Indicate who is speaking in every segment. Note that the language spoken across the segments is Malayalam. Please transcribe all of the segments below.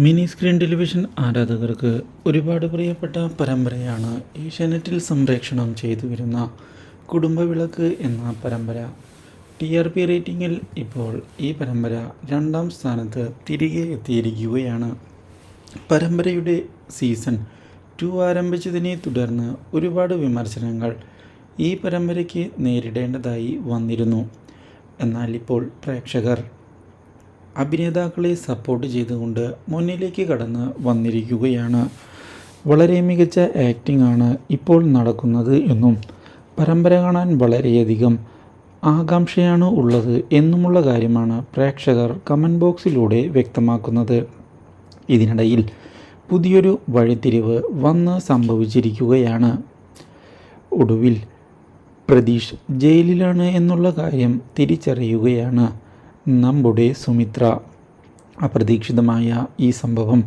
Speaker 1: മിനി സ്ക്രീൻ ടെലിവിഷൻ ആരാധകർക്ക് ഒരുപാട് പ്രിയപ്പെട്ട പരമ്പരയാണ് ഏഷ്യാനെറ്റിൽ സംപ്രേഷണം ചെയ്തു വരുന്ന കുടുംബവിളക്ക് എന്ന പരമ്പര. TRP റേറ്റിംഗിൽ ഇപ്പോൾ ഈ പരമ്പര 2ാം സ്ഥാനത്ത് തിരികെ എത്തിയിരിക്കുകയാണ്. പരമ്പരയുടെ സീസൺ 2 ആരംഭിച്ചതിനെ തുടർന്ന് ഒരുപാട് വിമർശനങ്ങൾ ഈ പരമ്പരയ്ക്ക് നേരിടേണ്ടതായി വന്നിരുന്നു. എന്നാൽ ഇപ്പോൾ പ്രേക്ഷകർ അഭിനേതാക്കളെ സപ്പോർട്ട് ചെയ്തുകൊണ്ട് മുന്നിലേക്ക് കടന്ന് വന്നിരിക്കുകയാണ്. വളരെ മികച്ച ആക്ടിംഗ് ആണ് ഇപ്പോൾ നടക്കുന്നത് എന്നും പരമ്പര കാണാൻ വളരെയധികം ആകാംക്ഷയാണ് ഉള്ളത് എന്നുമുള്ള കാര്യമാണ് പ്രേക്ഷകർ കമൻറ്റ് ബോക്സിലൂടെ വ്യക്തമാക്കുന്നത്. ഇതിനിടയിൽ പുതിയൊരു വഴിത്തിരിവ് വന്ന് സംഭവിച്ചിരിക്കുകയാണ്. ഒടുവിൽ പ്രതീഷ് ജയിലിലാണ് എന്നുള്ള കാര്യം തിരിച്ചറിയുകയാണ് നമ്മുടെ സുമിത്ര. അപ്രതീക്ഷിതമായ ഈ സംഭവം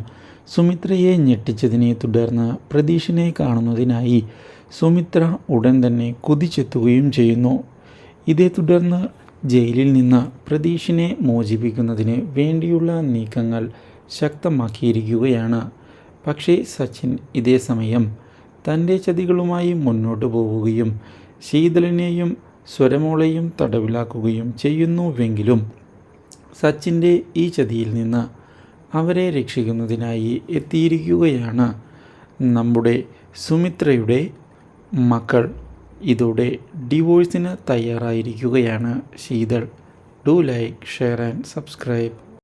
Speaker 1: സുമിത്രയെ ഞെട്ടിച്ചതിനെ തുടർന്ന് പ്രതീഷിനെ കാണുന്നതിനായി സുമിത്ര ഉടൻ തന്നെ കുതിച്ചെത്തുകയും ചെയ്യുന്നു. ഇതേ തുടർന്ന് ജയിലിൽ നിന്ന് പ്രതീഷിനെ മോചിപ്പിക്കുന്നതിന് വേണ്ടിയുള്ള നീക്കങ്ങൾ ശക്തമാക്കിയിരിക്കുകയാണ്. പക്ഷേ സച്ചിൻ ഇതേ സമയം തൻ്റെ ചതികളുമായി മുന്നോട്ട് പോവുകയും ശീതളിനെയും സ്വരമോളെയും തടവിലാക്കുകയും ചെയ്യുന്നുവെങ്കിലും സച്ചിൻ്റെ ഈ ചതിയിൽ നിന്ന് അവരെ രക്ഷിക്കുന്നതിനായി എത്തിയിരിക്കുകയാണ് നമ്മുടെ സുമിത്രയുടെ മക്കൾ. ഇതോടെ ഡിവോഴ്സിന് തയ്യാറായിരിക്കുകയാണ് Sheethal. Do like, share and subscribe.